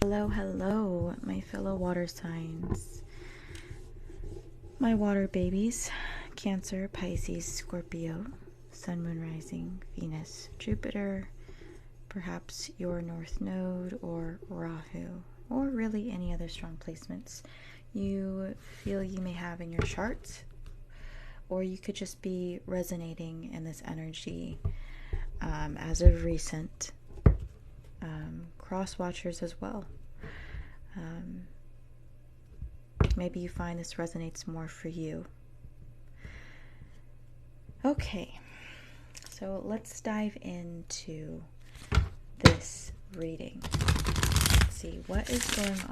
Hello, hello, my fellow water signs, my water babies, Cancer, Pisces, Scorpio, Sun, Moon, Rising, Venus, Jupiter, perhaps your North Node or Rahu, or really any other strong placements you feel you may have in your chart, or you could just be resonating in this energy as of recent. Cross watchers as well. Maybe you find this resonates more for you. Okay, so let's dive into this reading. Let's see what is going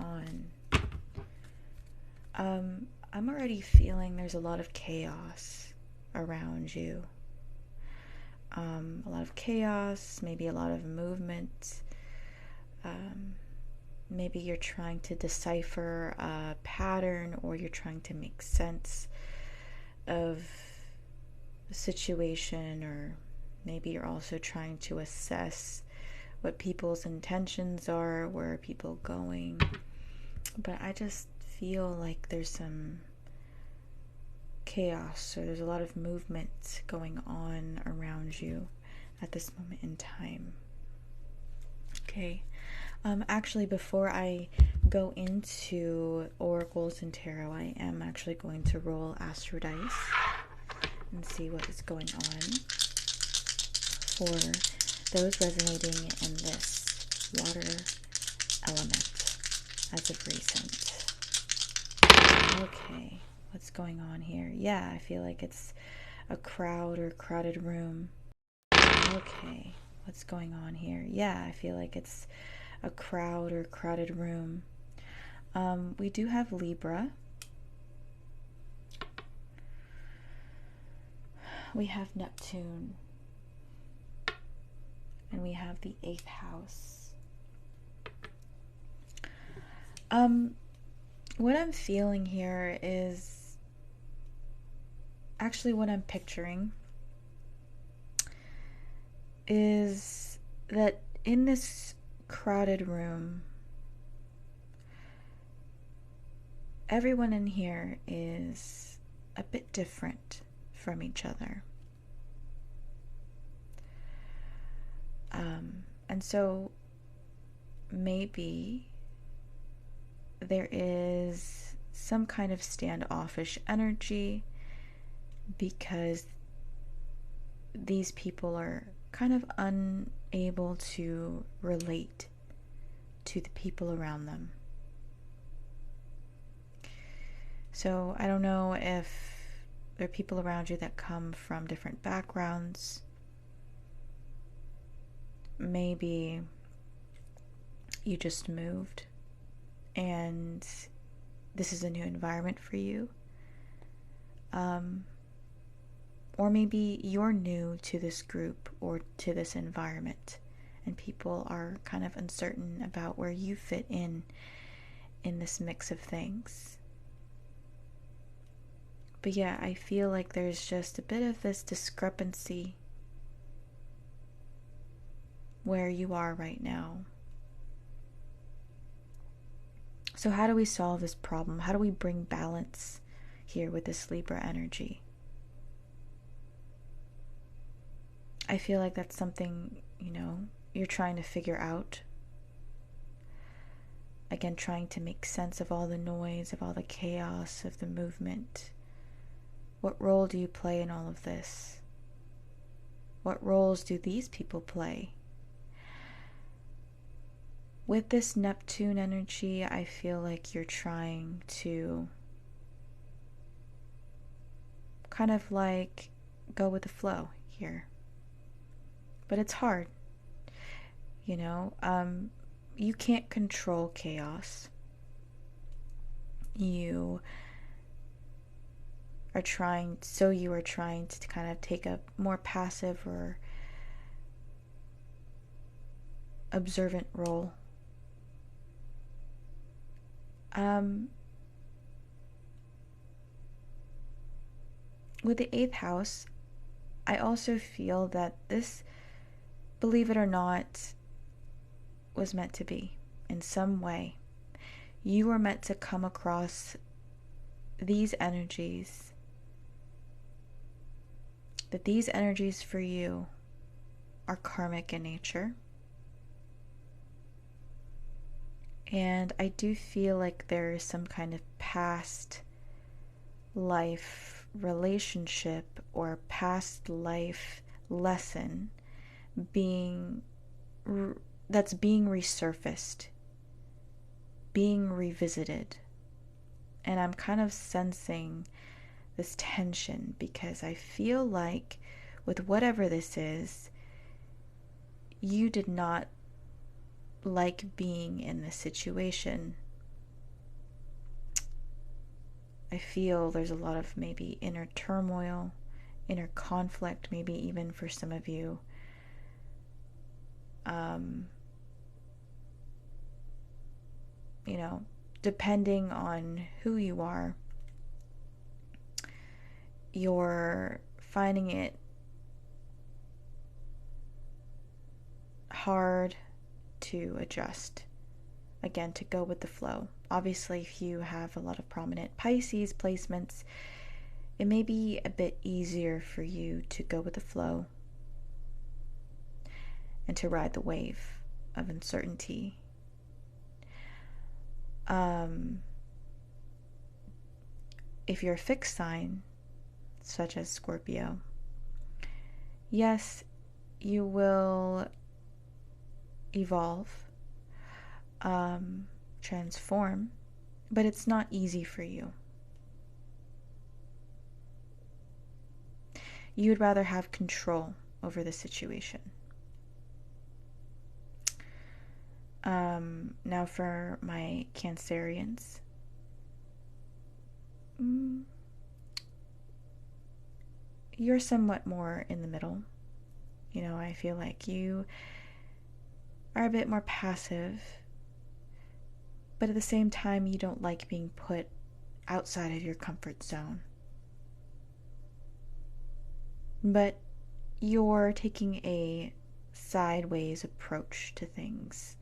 on. I'm already feeling there's a lot of chaos around you. A lot of chaos, maybe a lot of movement. Maybe you're trying to decipher a pattern, or you're trying to make sense of a situation, or maybe you're also trying to assess what people's intentions are, where are people going. But I just feel like there's some chaos, or there's a lot of movement going on around you at this moment in time. Okay. Actually, before I go into oracles and tarot, I am actually going to roll astro dice and see what is going on for those resonating in this water element as of recent. Okay, what's going on here? Yeah, I feel like it's a crowd or crowded room. Okay, what's going on here? Yeah, I feel like it's a crowd or crowded room. We do have Libra. We have Neptune. And we have the 8th house. What I'm feeling here is actually what I'm picturing is that in this crowded room, everyone in here is a bit different from each other. And so maybe there is some kind of standoffish energy because these people are kind of unable to relate to the people around them. So I don't know if there are people around you that come from different backgrounds. Maybe you just moved and this is a new environment for you. Or maybe you're new to this group or to this environment, and people are kind of uncertain about where you fit in this mix of things. But yeah, I feel like there's just a bit of this discrepancy where you are right now. So how do we solve this problem? How do we bring balance here with this Libra energy? I feel like that's something, you're trying to figure out. Again, trying to make sense of all the noise, of all the chaos, of the movement. What role do you play in all of this? What roles do these people play? With this Neptune energy, I feel like you're trying to kind of like go with the flow here. But it's hard. You can't control chaos. You are trying to kind of take a more passive or observant role. With the 8th house, I also feel that this, believe it or not, was meant to be. in some way. You were meant to come across these energies, that these energies for you are karmic in nature. And I do feel like there is some kind of past life relationship or past life lesson that's being resurfaced, being revisited. And I'm kind of sensing this tension because I feel like with whatever this is, you did not like being in this situation. I feel there's a lot of maybe inner turmoil, inner conflict, maybe even for some of you. You know, depending on who you are, you're finding it hard to adjust. Again, to go with the flow. Obviously, if you have a lot of prominent Pisces placements, it may be a bit easier for you to go with the flow and to ride the wave of uncertainty. If you're a fixed sign, such as Scorpio, yes, you will evolve, transform, but it's not easy for you. You would rather have control over the situation. Now for my Cancerians, you're somewhat more in the middle. You know, I feel like you are a bit more passive, but at the same time, you don't like being put outside of your comfort zone. But you're taking a sideways approach to things,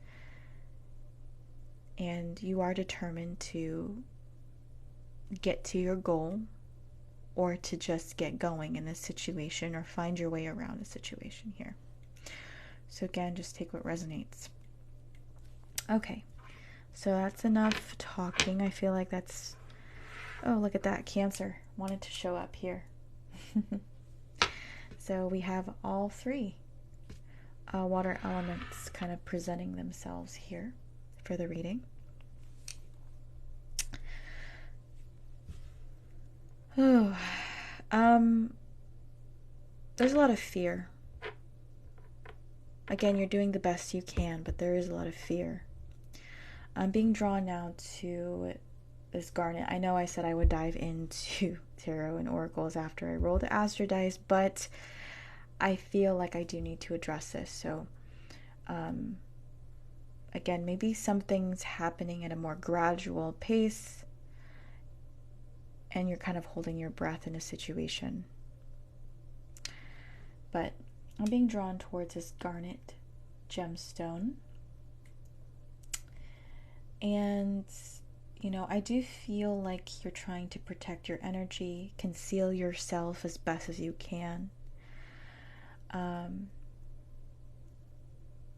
and you are determined to get to your goal or to just get going in this situation or find your way around a situation here. So again, just take what resonates. Okay, so that's enough talking. I feel like that's... Oh, look at that. Cancer wanted to show up here. So we have all three water elements kind of presenting themselves here for the reading. Oh, there's a lot of fear. Again, you're doing the best you can, but there is a lot of fear. I'm being drawn now to this garnet. I know I said I would dive into tarot and oracles after I roll the astro dice, but I feel like I do need to address this. So, again, maybe something's happening at a more gradual pace, and you're kind of holding your breath in a situation. But I'm being drawn towards this garnet gemstone. And, you know, I do feel like you're trying to protect your energy, conceal yourself as best as you can.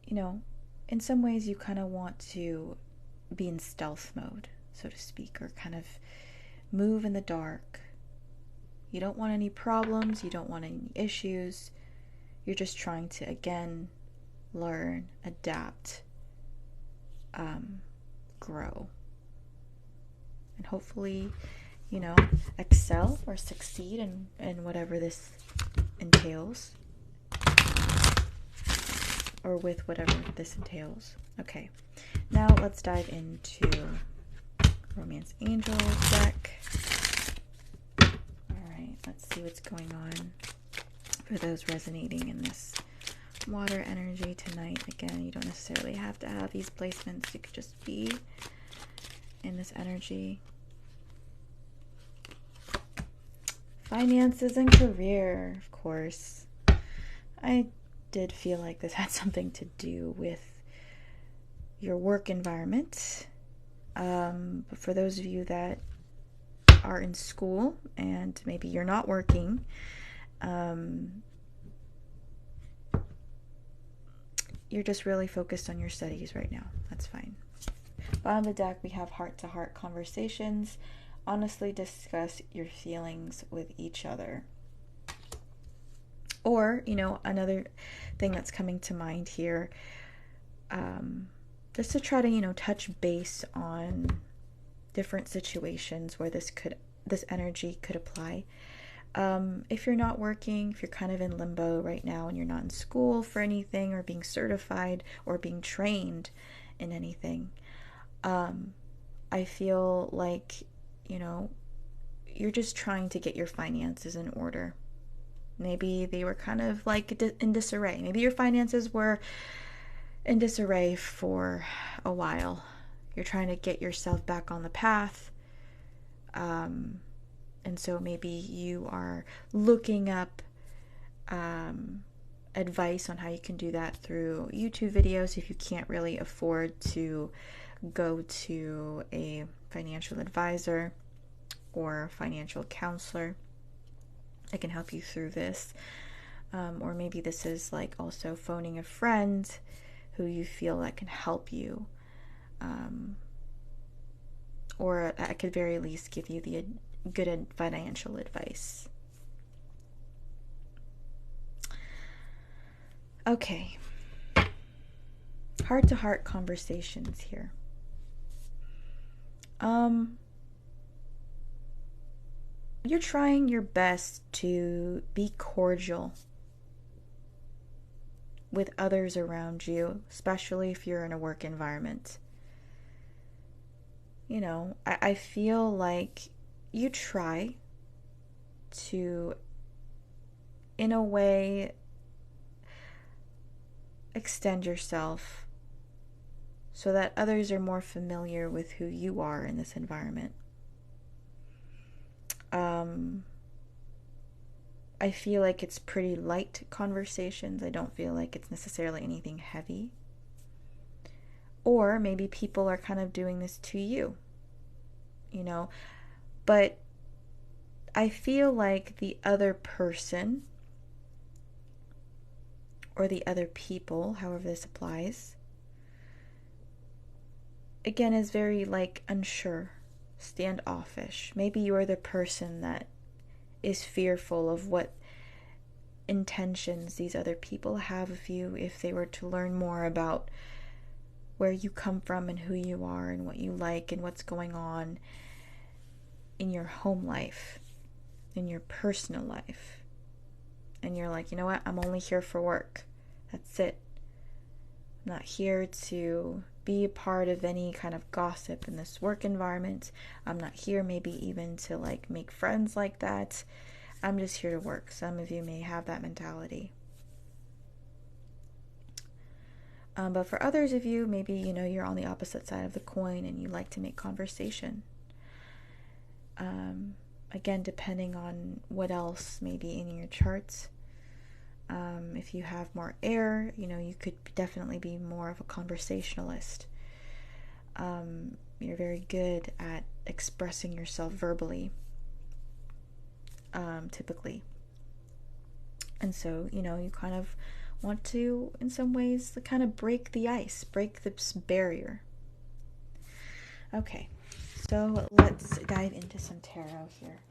You know, in some ways you kind of want to be in stealth mode, so to speak, or kind of move in the dark. You don't want any problems, you don't want any issues. You're just trying to, again, learn, adapt, grow, and hopefully, you know, excel or succeed in whatever this entails, or with whatever this entails. Okay, now let's dive into Romance Angel deck. Alright, let's see what's going on for those resonating in this water energy tonight. Again, you don't necessarily have to have these placements. You could just be in this energy. Finances and career, of course. I did feel like this had something to do with, your work environment. But for those of you that are in school and maybe you're not working, you're just really focused on your studies right now. That's fine. Bottom of the deck, we have heart-to-heart conversations. Honestly discuss your feelings with each other. Or, another thing that's coming to mind here, just to try to, touch base on different situations where this energy could apply. If you're not working, if you're kind of in limbo right now and you're not in school for anything or being certified or being trained in anything, I feel like, you're just trying to get your finances in order. Maybe they were kind of like in disarray. Maybe your finances were in disarray for a while. You're trying to get yourself back on the path. And so maybe you are looking up advice on how you can do that through YouTube videos if you can't really afford to go to a financial advisor or financial counselor that can help you through this. Or maybe this is like also phoning a friend who you feel that can help you. Or at the very least give you the good financial advice. Okay. Heart-to-heart conversations here. You're trying your best to be cordial with others around you, especially if you're in a work environment. I feel like you try to, in a way, extend yourself so that others are more familiar with who you are in this environment. I feel like it's pretty light conversations. I don't feel like it's necessarily anything heavy. Or maybe people are kind of doing this to you, But I feel like the other person or the other people, however this applies, again, is very unsure, standoffish. Maybe you're the person that is fearful of what intentions these other people have of you if they were to learn more about where you come from and who you are and what you like and what's going on in your home life, in your personal life. And you're like, you know what? I'm only here for work. That's it. I'm not here to be a part of any kind of gossip in this work environment. I'm not here maybe even to make friends like that. I'm just here to work. Some of you may have that mentality. But for others of you, maybe, you're on the opposite side of the coin and you like to make conversation. Again, depending on what else may be in your charts. If you have more air, you could definitely be more of a conversationalist. You're very good at expressing yourself verbally, typically. And so, you kind of want to, in some ways, kind of break the ice, break this barrier. Okay, so let's dive into some tarot here.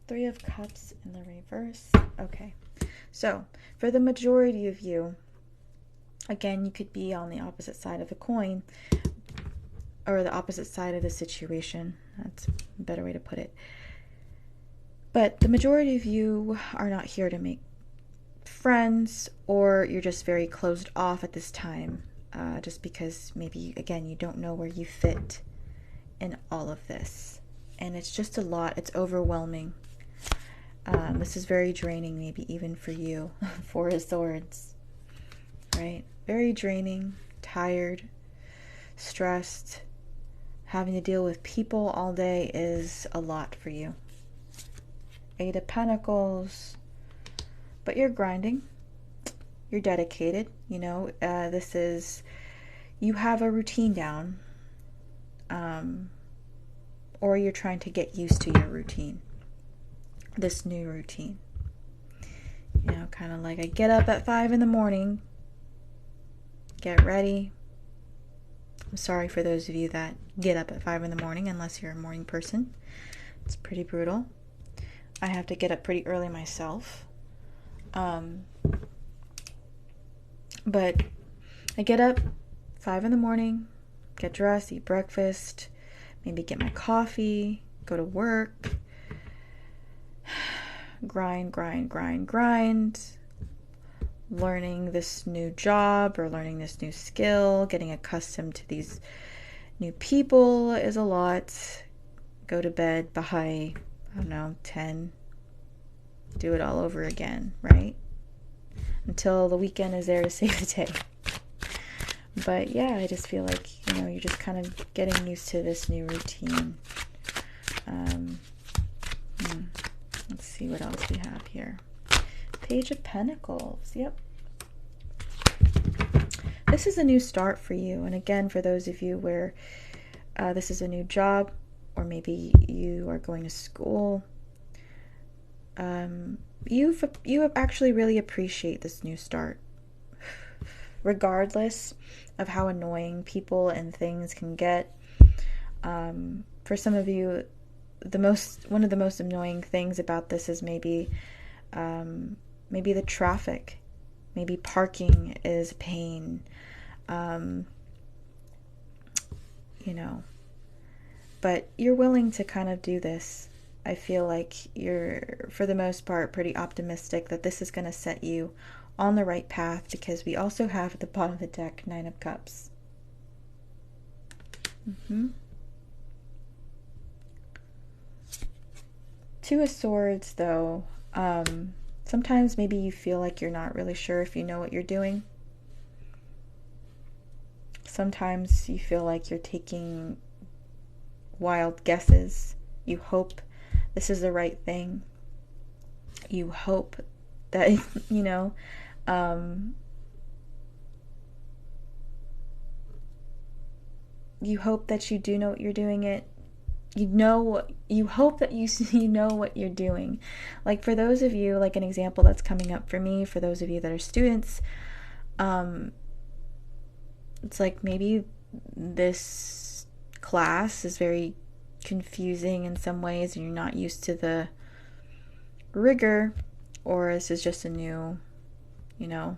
Three of Cups in the reverse. Okay, so for the majority of you, again, you could be on the opposite side of the coin or the opposite side of the situation. That's a better way to put it. But the majority of you are not here to make friends, or you're just very closed off at this time, just because maybe, again, you don't know where you fit in all of this. And it's just a lot. It's overwhelming. This is very draining, maybe even for you. Four of Swords, right? Very draining, tired, stressed. Having to deal with people all day is a lot for you. Eight of Pentacles. But you're grinding. You're dedicated. You know, this is, you have a routine down. Or you're trying to get used to your routine. This new routine. You know, kind of like I get up at 5 in the morning. Get ready. I'm sorry for those of you that get up at 5 in the morning, unless you're a morning person. It's pretty brutal. I have to get up pretty early myself. But I get up 5 in the morning, get dressed, eat breakfast, maybe get my coffee, go to work, grind, learning this new job or learning this new skill, getting accustomed to these new people is a lot. Go to bed by, I don't know, 10. Do it all over again, right? Until the weekend is there to save the day. But yeah, I just feel like, you know, you're just kind of getting used to this new routine. Let's see what else we have here. Page of Pentacles. Yep. This is a new start for you. And again, for those of you where this is a new job, or maybe you are going to school, you actually really appreciate this new start. Regardless of how annoying people and things can get. For some of you, one of the most annoying things about this is maybe the traffic. Maybe parking is a pain. You know. But you're willing to kind of do this. I feel like you're, for the most part, pretty optimistic that this is going to set you on the right path, because we also have at the bottom of the deck 9 of Cups. Two of Swords, though. Sometimes maybe you feel like you're not really sure if you know what you're doing. Sometimes you feel like you're taking wild guesses. You hope this is the right thing. You hope that, you know, you hope that you do know what you're doing. You hope that you know what you're doing. Like, for those of you, like an example that's coming up for me, for those of you that are students, it's like maybe this class is very confusing in some ways and you're not used to the rigor, or this is just a new, you know,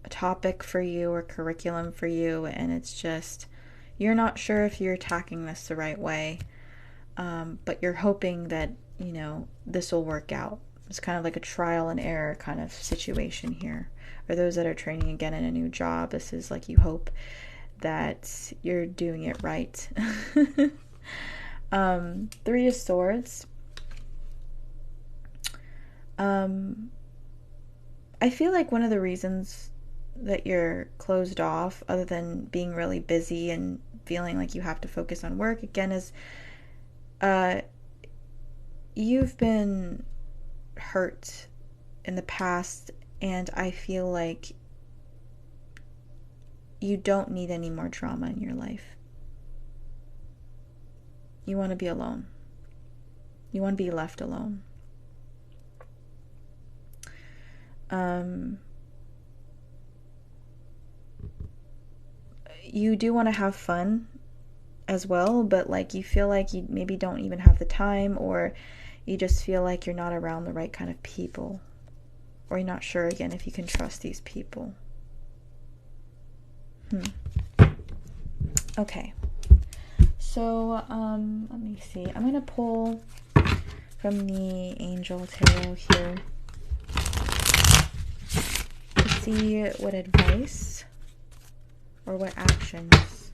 a topic for you or curriculum for you, and it's just, you're not sure if you're attacking this the right way, but you're hoping that, you know, this will work out. It's kind of like a trial and error kind of situation here. Or those that are training again in a new job, this is like you hope that you're doing it right. Three of Swords. I feel like one of the reasons that you're closed off, other than being really busy and feeling like you have to focus on work again, is you've been hurt in the past, and I feel like you don't need any more drama in your life. You want to be alone. You want to be left alone. You do want to have fun as well, but like you feel like you maybe don't even have the time, or you just feel like you're not around the right kind of people, or you're not sure again if you can trust these people. Okay. So, let me see. I'm going to pull from the Angel Tarot here to see what advice or what actions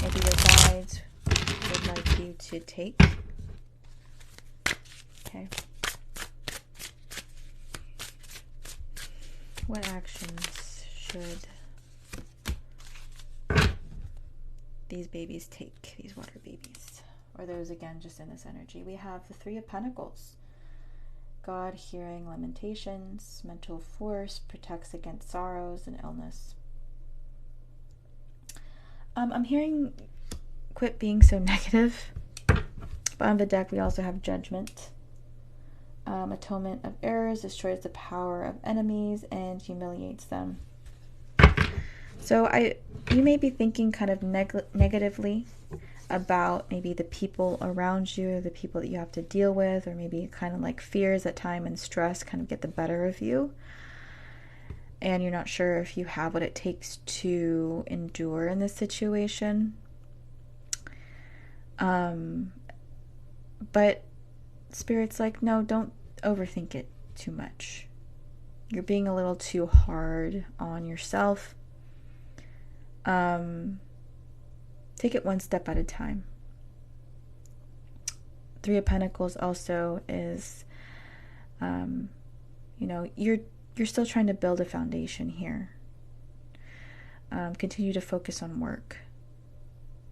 maybe your guides would like you to take? Okay. What actions should these babies take, these water babies? Or those, again, just in this energy. We have the Three of Pentacles. God, hearing lamentations, mental force, protects against sorrows and illness. I'm hearing quit being so negative. But on the deck, we also have Judgment. Atonement of errors, destroys the power of enemies and humiliates them. So you may be thinking kind of negatively about maybe the people around you, the people that you have to deal with, or maybe kind of like fears at time and stress kind of get the better of you. And you're not sure if you have what it takes to endure in this situation. But Spirit's like, no, don't overthink it too much. You're being a little too hard on yourself. Take it one step at a time. Three of Pentacles also is, you're still trying to build a foundation here. Continue to focus on work.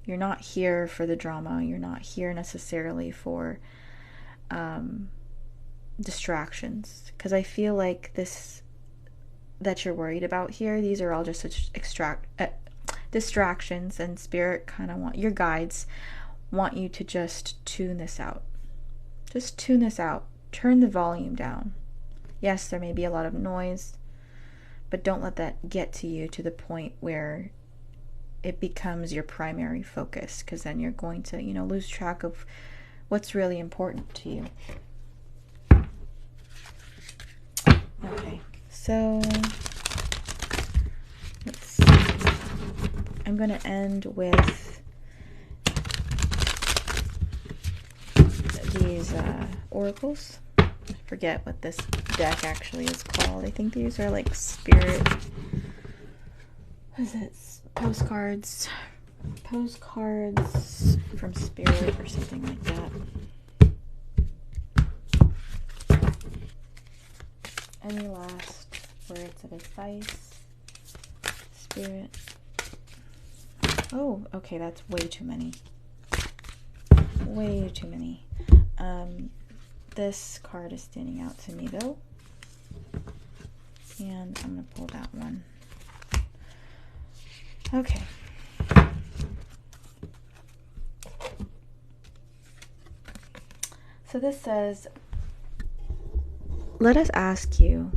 You're not here for the drama. You're not here necessarily for distractions. Because I feel like this that you're worried about here, these are all just such distractions, and Spirit kind of your guides want you to just tune this out. Just tune this out. Turn the volume down. Yes, there may be a lot of noise, but don't let that get to you to the point where it becomes your primary focus, because then you're going to, lose track of what's really important to you. Okay, so let's see. I'm going to end with these oracles. I forget what this deck actually is called. I think these are like spirit. What is it? Postcards from Spirit or something like that. Any last words of advice, Spirit? Oh, okay, that's way too many. Way too many. This card is standing out to me though. And I'm going to pull that one. Okay. So this says, let us ask you,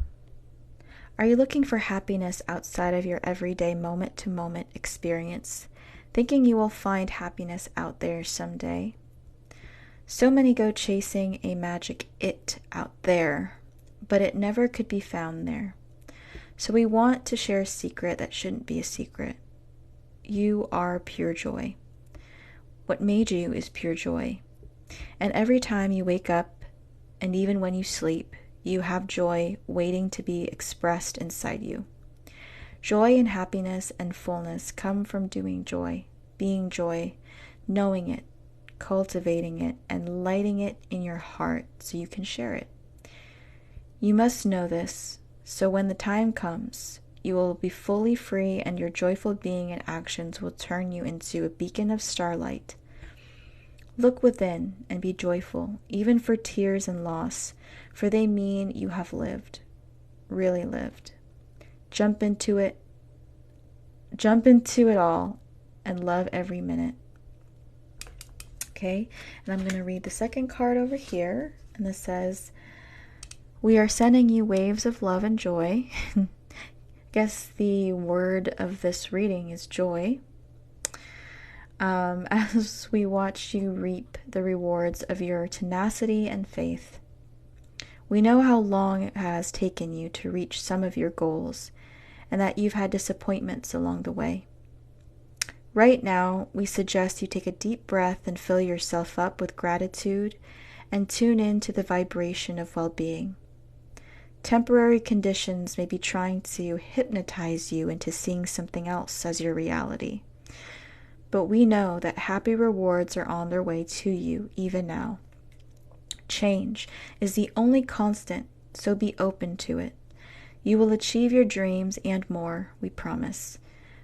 are you looking for happiness outside of your everyday moment-to-moment experience, thinking you will find happiness out there someday? So many go chasing a magic it out there, but it never could be found there. So we want to share a secret that shouldn't be a secret. You are pure joy. What made you is pure joy. And every time you wake up, and even when you sleep, you have joy waiting to be expressed inside you. Joy and happiness and fullness come from doing joy, being joy, knowing it, cultivating it, and lighting it in your heart so you can share it. You must know this, so when the time comes, you will be fully free, and your joyful being and actions will turn you into a beacon of starlight. Look within and be joyful, even for tears and loss, for they mean you have lived, really lived. Jump into it all, and love every minute. Okay, and I'm going to read the second card over here, and this says, we are sending you waves of love and joy. I guess the word of this reading is joy. As we watch you reap the rewards of your tenacity and faith. We know how long it has taken you to reach some of your goals, and that you've had disappointments along the way. Right now, we suggest you take a deep breath and fill yourself up with gratitude and tune in to the vibration of well-being. Temporary conditions may be trying to hypnotize you into seeing something else as your reality. but we know that happy rewards are on their way to you even now. Change is the only constant, so be open to it. You will achieve your dreams and more, we promise.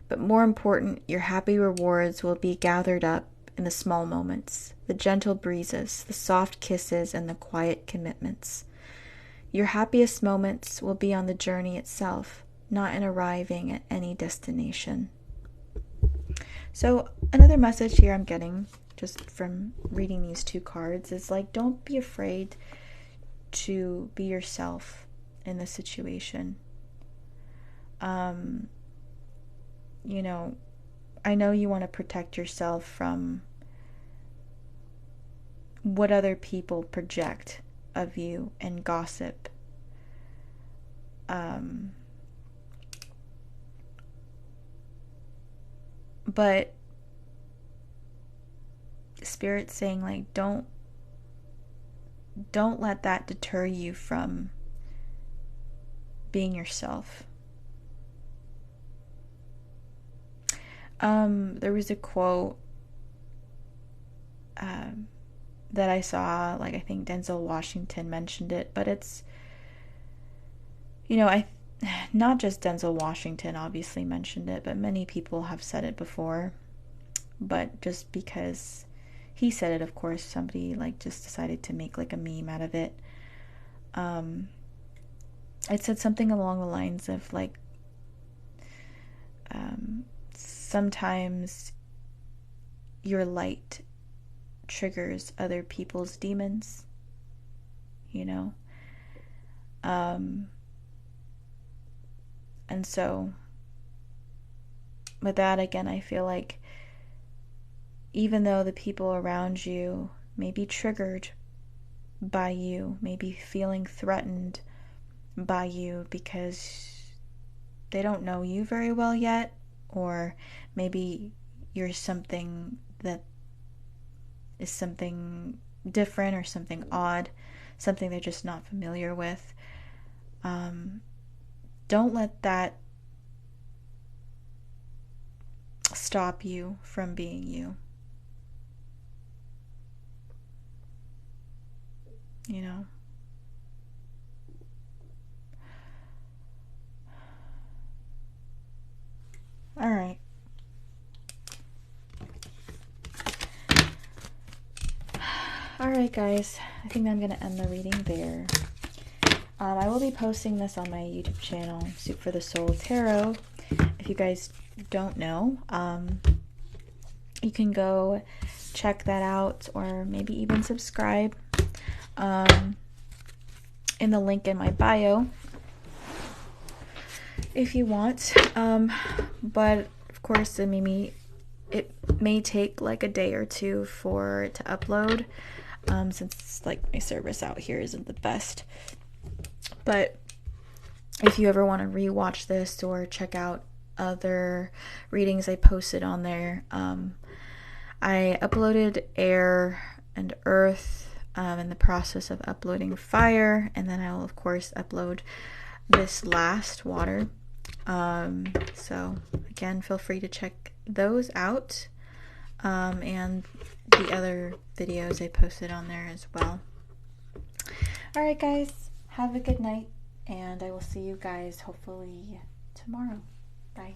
But more important, your happy rewards will be gathered up in the small moments, the gentle breezes, the soft kisses, and the quiet commitments. Your happiest moments will be on the journey itself, not in arriving at any destination. So another message here I'm getting just from reading these two cards is like, don't be afraid to be yourself in this situation. You know, I know you want to protect yourself from what other people project of you and gossip. But Spirit's saying, like, don't let that deter you from being yourself. There was a quote that I saw, like, I think Denzel Washington mentioned it, but it's, you know, not just Denzel Washington obviously mentioned it, but many people have said it before. But just because he said it, of course, somebody like just decided to make like a meme out of it. It said something along the lines of like, sometimes your light triggers other people's demons, you know? And so with that, again, I feel like even though the people around you may be triggered by you, may be feeling threatened by you because they don't know you very well yet, or maybe you're something that is something different or something odd, something they're just not familiar with. Don't let that stop you from being you. You know? All right. All right, guys. I think I'm going to end the reading there. I will be posting this on my YouTube channel, Soup for the Soul Tarot. If you guys don't know, you can go check that out, or maybe even subscribe in the link in my bio if you want. But of course, it may take like a day or two for it to upload, since like my service out here isn't the best. But if you ever want to rewatch this or check out other readings I posted on there, I uploaded air and earth, in the process of uploading fire, and then I will of course upload this last water. So again, feel free to check those out, and the other videos I posted on there as well. Alright guys, have a good night, and I will see you guys hopefully tomorrow. Bye.